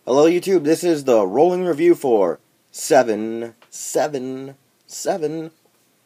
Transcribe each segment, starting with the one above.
Hello YouTube, this is the rolling review for 777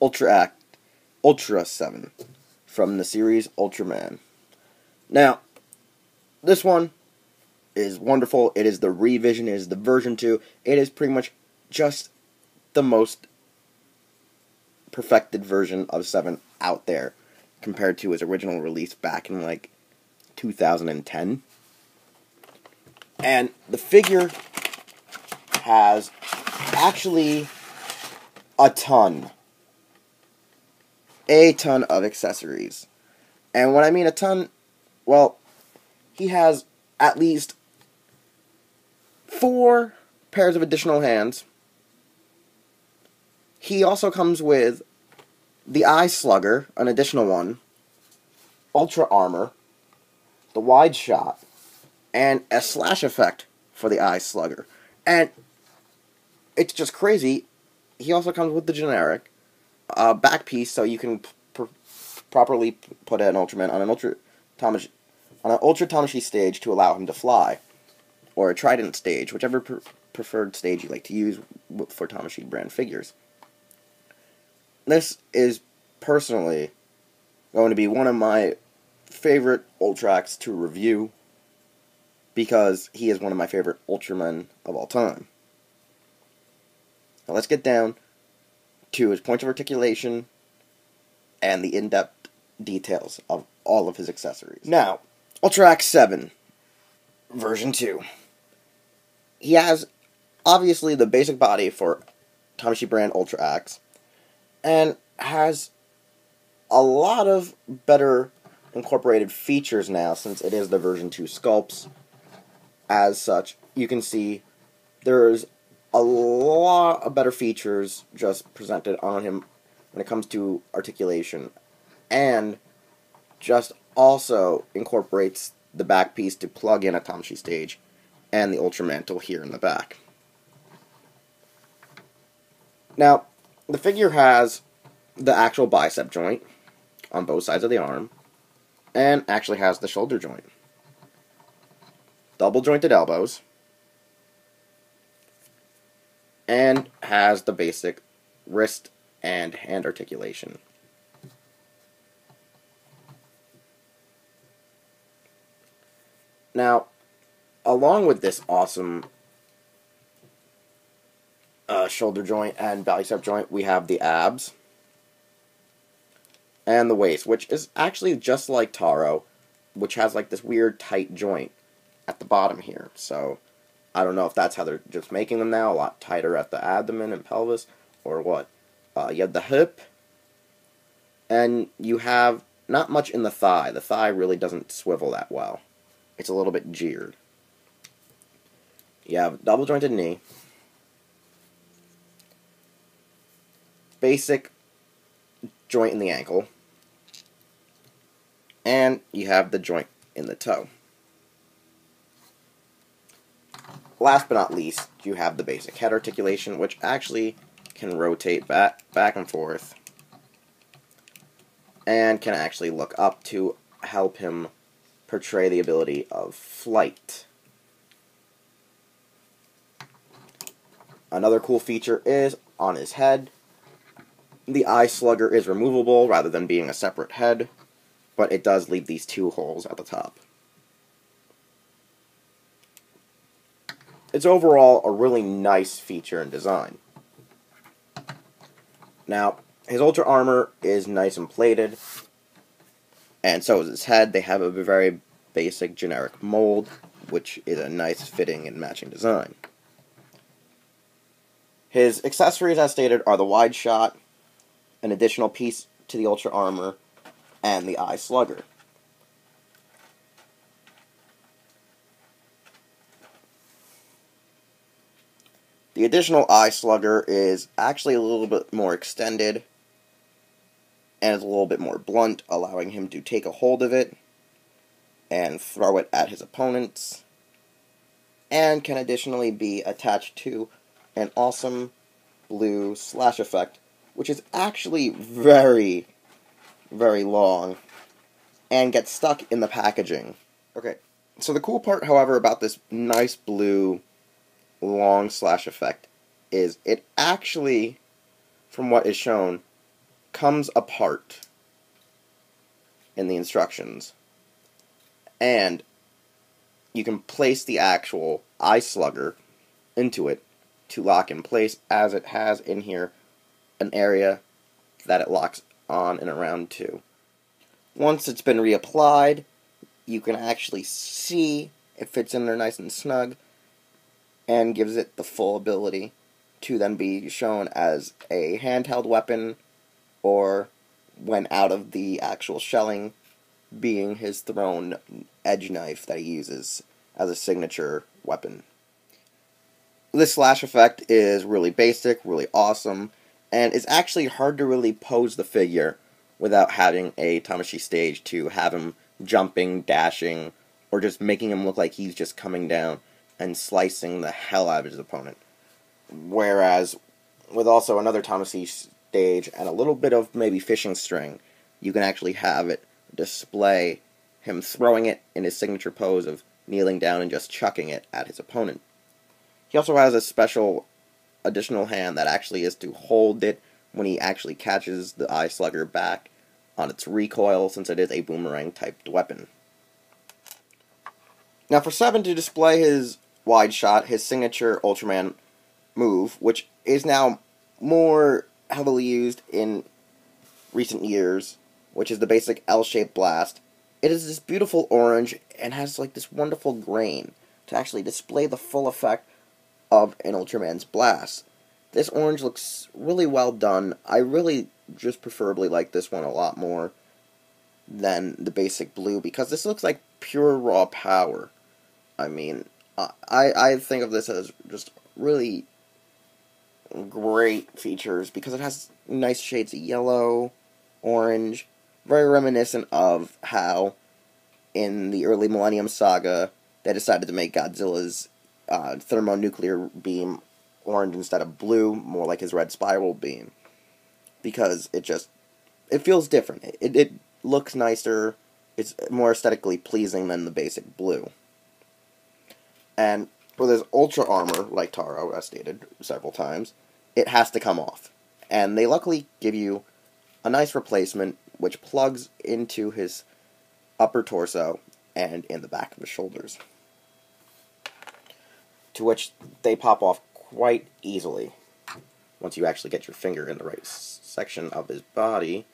UltraSeven from the series Ultraman. Now, this one is wonderful. It is the revision, it is the version 2. It is pretty much just the most perfected version of 7 out there compared to his original release back in like 2010. And the figure has actually a ton of accessories. And when I mean a ton, well, he has at least 4 pairs of additional hands. He also comes with the Eye Slugger, an additional one, Ultra Armor, the Wide Shot, and a slash effect for the Eye Slugger. And it's just crazy. He also comes with the generic back piece, so you can properly put an Ultraman on an Ultra Tamashii stage to allow him to fly, or a Trident stage, whichever preferred stage you like to use for Tamashii brand figures. This is personally going to be one of my favorite Ultrax to review, because he is one of my favorite Ultramen of all time. Now let's get down to his points of articulation and the in-depth details of all of his accessories. Now, Ultrax 7, version 2. He has, obviously, the basic body for Tamashii brand Ultrax, and has a lot of better incorporated features now, since it is the version 2 sculpts. As such, you can see there's a lot of better features just presented on him when it comes to articulation, and just also incorporates the back piece to plug in a Tamashii stage and the Ultra Mantle here in the back. Now, the figure has the actual bicep joint on both sides of the arm, and actually has the shoulder joint. Double jointed elbows, and has the basic wrist and hand articulation. Now, along with this awesome shoulder joint and bicep joint, we have the abs and the waist, which is actually just like Taro, which has like this weird tight joint at the bottom here. So I don't know if that's how they're just making them now, a lot tighter at the abdomen and pelvis, or what. You have the hip, and you have not much in the thigh. The thigh really doesn't swivel that well. It's a little bit jeered. You have double jointed knee, basic joint in the ankle, and you have the joint in the toe. Last but not least, you have the basic head articulation, which actually can rotate back and forth, and can actually look up to help him portray the ability of flight. Another cool feature is on his head. The Eye Slugger is removable rather than being a separate head, but it does leave these 2 holes at the top. It's overall a really nice feature and design. Now, his Ultra Armor is nice and plated, and so is his head. They have a very basic generic mold, which is a nice fitting and matching design. His accessories, as stated, are the Wide Shot, an additional piece to the Ultra Armor, and the Eye Slugger. The additional Eye Slugger is actually a little bit more extended, and is a little bit more blunt, allowing him to take a hold of it and throw it at his opponents, and can additionally be attached to an awesome blue slash effect, which is actually very, very long, and gets stuck in the packaging. Okay, so the cool part, however, about this nice blue long slash effect is it actually, from what is shown, comes apart in the instructions. And you can place the actual Eye Slugger into it to lock in place, as it has in here an area that it locks on and around to. Once it's been reapplied, you can actually see it fits in there nice and snug and gives it the full ability to then be shown as a handheld weapon, or when out of the actual shelling, being his thrown edge knife that he uses as a signature weapon. This slash effect is really basic, really awesome, and it's actually hard to really pose the figure without having a Tamashii stage to have him jumping, dashing, or just making him look like he's just coming down and slicing the hell out of his opponent. Whereas, with also another Tamashii stage and a little bit of maybe fishing string, you can actually have it display him throwing it in his signature pose of kneeling down and just chucking it at his opponent. He also has a special additional hand that actually is to hold it when he actually catches the Eye Slugger back on its recoil, since it is a boomerang-typed weapon. Now, for 7 to display his wide shot, his signature Ultraman move, which is now more heavily used in recent years, which is the basic L-shaped blast, it is this beautiful orange and has like this wonderful grain to actually display the full effect of an Ultraman's blast. This orange looks really well done. I really just preferably like this one a lot more than the basic blue, because this looks like pure raw power. I mean, I think of this as just really great features, because it has nice shades of yellow, orange, very reminiscent of how in the early Millennium Saga they decided to make Godzilla's thermonuclear beam orange instead of blue, more like his red spiral beam, because it feels different. It looks nicer. It's more aesthetically pleasing than the basic blue. And with his ultra armor, like Taro has stated several times, it has to come off. And they luckily give you a nice replacement which plugs into his upper torso and in the back of his shoulders, to which they pop off quite easily once you actually get your finger in the right section of his body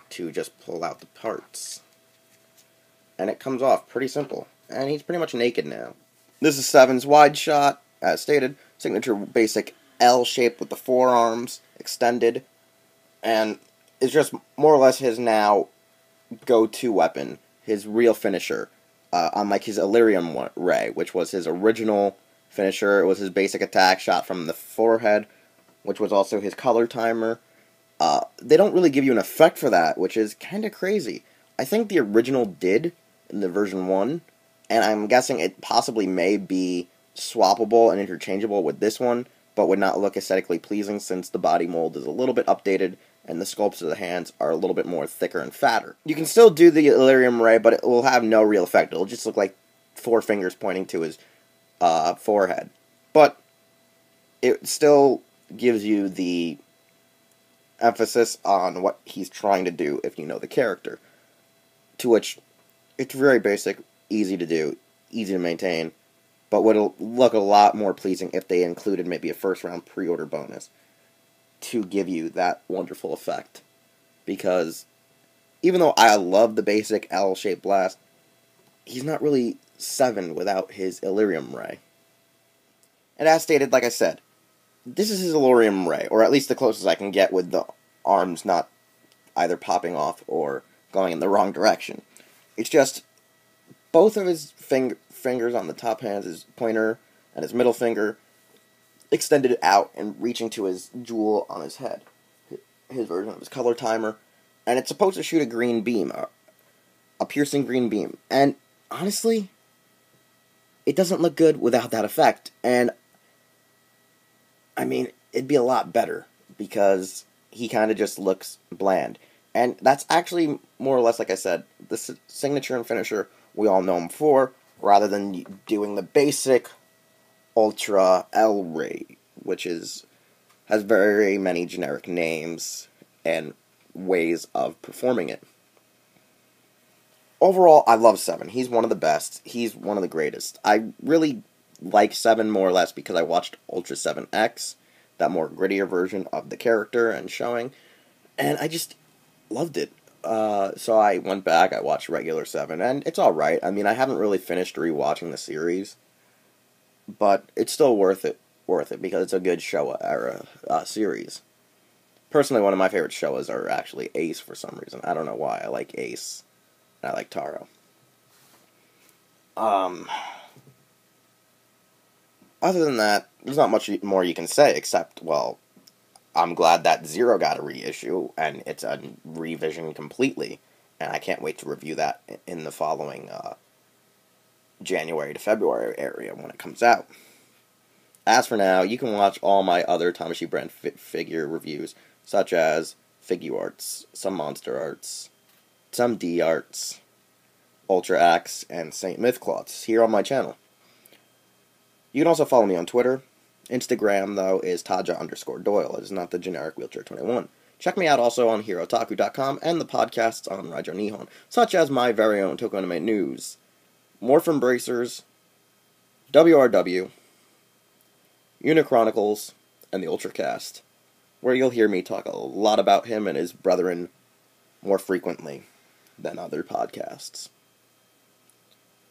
to just pull out the parts. And it comes off pretty simple, and he's pretty much naked now. This is 7's wide shot, as stated, signature basic L shape with the forearms extended, and it's just more or less his now go-to weapon, his real finisher, unlike his Emerium Ray, which was his original finisher. It was his basic attack shot from the forehead, which was also his color timer. They don't really give you an effect for that, which is kind of crazy. I think the original did in the version 1, and I'm guessing it possibly may be swappable and interchangeable with this one, but would not look aesthetically pleasing since the body mold is a little bit updated and the sculpts of the hands are a little bit more thicker and fatter. You can still do the Emerium Ray, but it will have no real effect. It'll just look like 4 fingers pointing to his forehead. But it still gives you the emphasis on what he's trying to do if you know the character. To which, it's very basic, easy to do, easy to maintain, but would look a lot more pleasing if they included maybe a first round pre-order bonus to give you that wonderful effect. Because even though I love the basic L-shaped blast, he's not really 7 without his Emerium Ray. And as stated, like I said, this is his Emerium Ray, or at least the closest I can get with the arms not either popping off or going in the wrong direction. It's just both of his fingers on the top hands, his pointer and his middle finger, extended out and reaching to his jewel on his head, his version of his color timer, and it's supposed to shoot a green beam, a piercing green beam, and honestly, it doesn't look good without that effect, and I mean, it'd be a lot better, because he kind of just looks bland, and that's actually more or less, like I said, the signature and finisher we all know him for, rather than doing the basic Ultra L Ray, which has very many generic names and ways of performing it. Overall, I love 7. He's one of the best. He's one of the greatest. I really like 7 more or less because I watched UltraSeven X, that more grittier version of the character and showing, and I just loved it. So I went back, I watched regular 7, and it's alright. I mean, I haven't really finished rewatching the series, but it's still worth it because it's a good Showa era series. Personally, one of my favorite Showas are actually Ace for some reason. I don't know why. I like Ace, and I like Taro. Other than that, there's not much more you can say except, well, I'm glad that Zero got a reissue, and it's a revision completely, and I can't wait to review that in the following January to February area when it comes out. As for now, you can watch all my other Tamashii brand figure reviews, such as Figure Arts, some Monster Arts, some D Arts, Ultra Axe, and Saint Mythcloths here on my channel. You can also follow me on Twitter. Instagram, though, is Taja_Doyle. It is not the generic Wheelchair21. Check me out also on HeroTaku.com and the podcasts on Raijo Nihon, such as my very own Toko Anime News, Morphin Bracers, WRW, Unichronicles, and the Ultracast, where you'll hear me talk a lot about him and his brethren more frequently than other podcasts.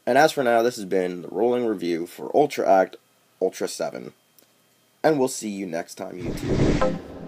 And as for now, this has been the rolling review for Ultra Act Ultra 7. And we'll see you next time, YouTube.